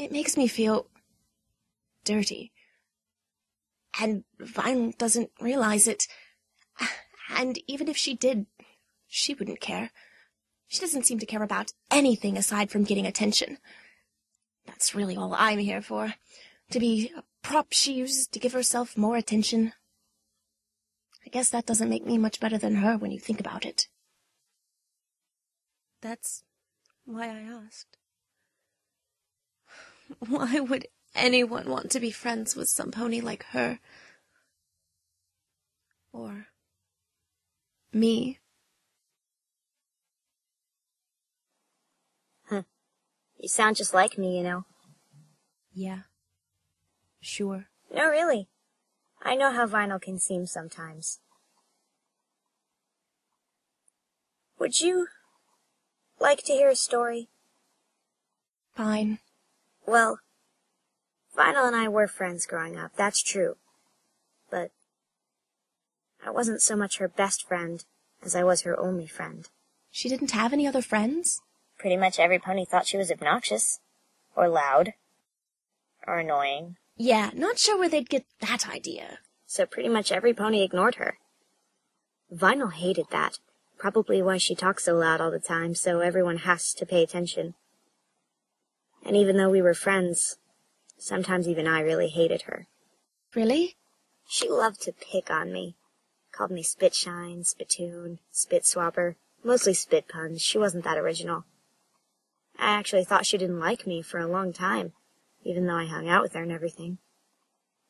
It makes me feel dirty. And Vine doesn't realize it. And even if she did, she wouldn't care. She doesn't seem to care about anything aside from getting attention. That's really all I'm here for. To be a prop she uses to give herself more attention. I guess that doesn't make me much better than her when you think about it. That's why I asked. Why would anyone want to be friends with some pony like her? Or me? You sound just like me, you know. Yeah. Sure. No, really. I know how Vinyl can seem sometimes. Would you like to hear a story? Fine. Well, Vinyl and I were friends growing up, that's true. But I wasn't so much her best friend as I was her only friend. She didn't have any other friends? Pretty much every pony thought she was obnoxious, or loud, or annoying. Yeah, not sure where they'd get that idea. So pretty much every pony ignored her. Vinyl hated that, probably why she talks so loud all the time, so everyone has to pay attention. And even though we were friends, sometimes even I really hated her. Really? She loved to pick on me. Called me Spitshine, Spittoon, Spit Swapper, mostly spit puns. She wasn't that original. I actually thought she didn't like me for a long time, even though I hung out with her and everything.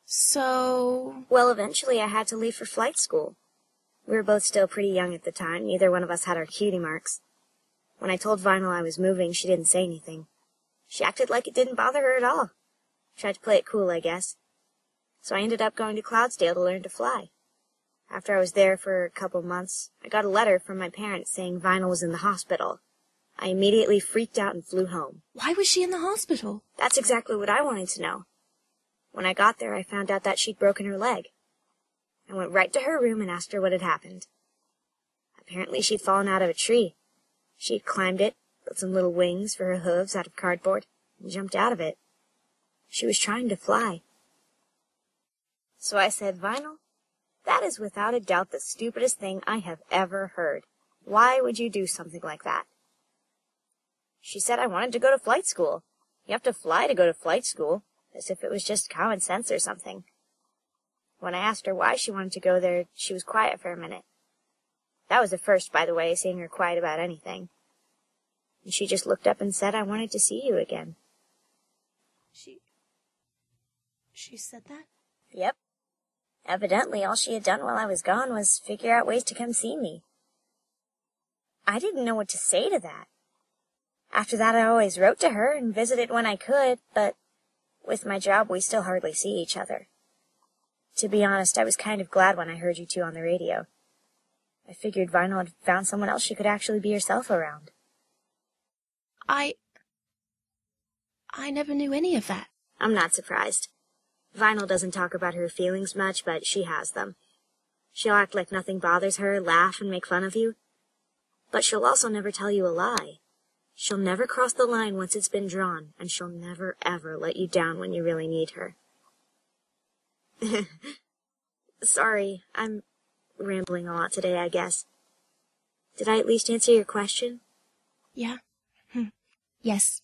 So... Well, eventually I had to leave for flight school. We were both still pretty young at the time. Neither one of us had our cutie marks. When I told Vinyl I was moving, she didn't say anything. She acted like it didn't bother her at all. Tried to play it cool, I guess. So I ended up going to Cloudsdale to learn to fly. After I was there for a couple months, I got a letter from my parents saying Vinyl was in the hospital. I immediately freaked out and flew home. Why was she in the hospital? That's exactly what I wanted to know. When I got there, I found out that she'd broken her leg. I went right to her room and asked her what had happened. Apparently she'd fallen out of a tree. She'd climbed it, built some little wings for her hooves out of cardboard, and jumped out of it. She was trying to fly. So I said, Vinyl, that is without a doubt the stupidest thing I have ever heard. Why would you do something like that? She said I wanted to go to flight school. You have to fly to go to flight school, as if it was just common sense or something. When I asked her why she wanted to go there, she was quiet for a minute. That was the first, by the way, seeing her quiet about anything. And she just looked up and said, I wanted to see you again. She said that? Yep. Evidently, all she had done while I was gone was figure out ways to come see me. I didn't know what to say to that. After that, I always wrote to her and visited when I could, but with my job, we still hardly see each other. To be honest, I was kind of glad when I heard you two on the radio. I figured Vinyl had found someone else she could actually be herself around. I never knew any of that. I'm not surprised. Vinyl doesn't talk about her feelings much, but she has them. She'll act like nothing bothers her, laugh and make fun of you. But she'll also never tell you a lie. She'll never cross the line once it's been drawn, and she'll never, ever let you down when you really need her. Sorry, I'm rambling a lot today, I guess. Did I at least answer your question? Yeah. Yes.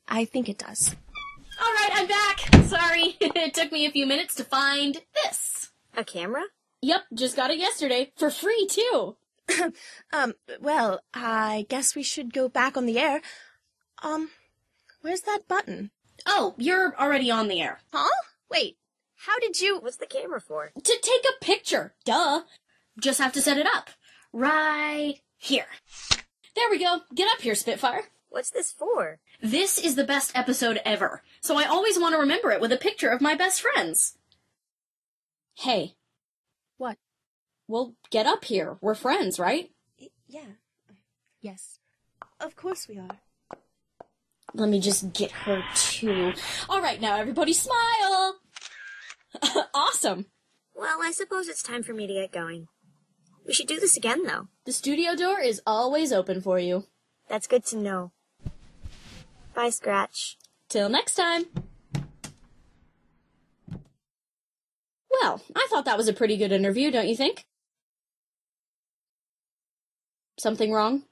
I think it does. All right, I'm back. Sorry, it took me a few minutes to find this. A camera? Yep, just got it yesterday. For free, too. Well, I guess we should go back on the air. Where's that button? Oh, you're already on the air. Huh? Wait, how did you... What's the camera for? To take a picture. Duh. Just have to set it up. Right here. There we go. Get up here, Spitfire. What's this for? This is the best episode ever, so I always want to remember it with a picture of my best friends. Hey. What? Well, get up here. We're friends, right? Yeah. Yes. Of course we are. Let me just get her, too. All right, now everybody smile! Awesome! Well, I suppose it's time for me to get going. We should do this again, though. The studio door is always open for you. That's good to know. Bye, Scratch. Till next time. Well, I thought that was a pretty good interview, don't you think? Something wrong?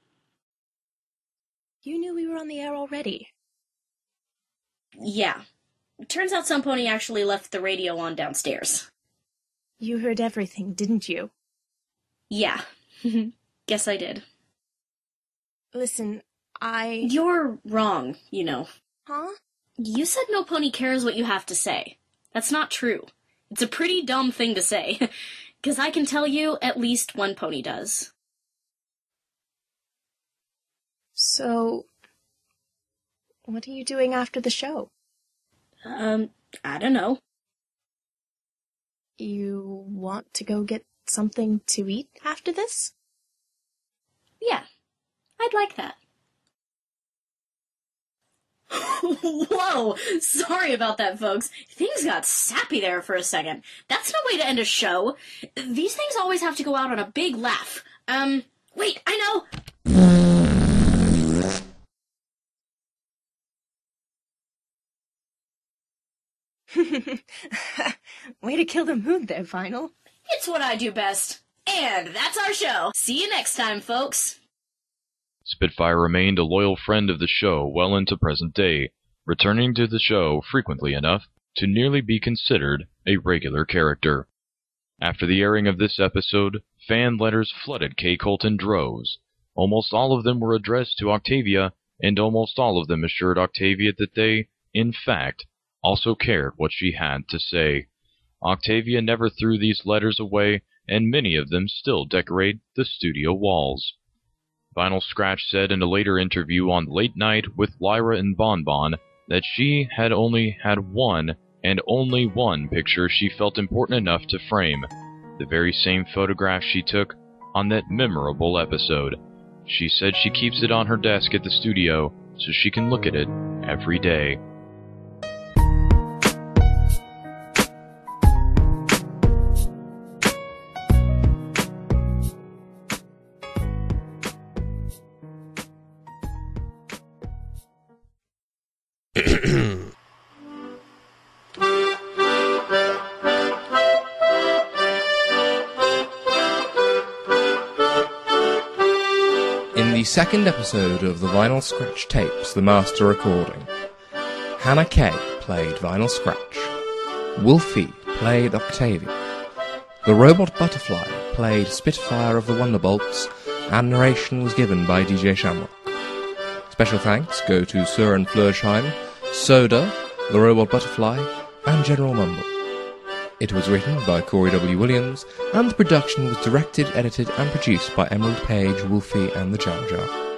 You knew we were on the air already. Yeah. Turns out some pony actually left the radio on downstairs. You heard everything, didn't you? Yeah. Guess I did. Listen, You're wrong, you know. Huh? You said no pony cares what you have to say. That's not true. It's a pretty dumb thing to say. 'Cause I can tell you, at least one pony does. So, what are you doing after the show? I don't know. You want to go get something to eat after this? Yeah, I'd like that. Whoa! Sorry about that, folks. Things got sappy there for a second. That's no way to end a show. These things always have to go out on a big laugh. Wait, I know! Way to kill the mood there, Vinyl. It's what I do best. And that's our show. See you next time, folks. Spitfire remained a loyal friend of the show well into present day, returning to the show frequently enough to nearly be considered a regular character. After the airing of this episode, fan letters flooded K-Cult in droves. Almost all of them were addressed to Octavia, and almost all of them assured Octavia that they, in fact, also cared what she had to say. Octavia never threw these letters away, and many of them still decorate the studio walls. Vinyl Scratch said in a later interview on Late Night with Lyra and Bon Bon that she had only had one and only one picture she felt important enough to frame, the very same photograph she took on that memorable episode. She said she keeps it on her desk at the studio so she can look at it every day. In the second episode of the Vinyl Scratch tapes, the master recording, Hannah Kay played Vinyl Scratch, Wolfie played Octavia, the robot Butterfly played Spitfire of the Wonderbolts, and narration was given by DJ Shamrock. Special thanks go to Søren Flersheim, Soda, the robot Butterfly, and General Mumble. It was written by Corey W. Williams, and the production was directed, edited, and produced by Emerald Page, Wolfie, and the Jam Jar.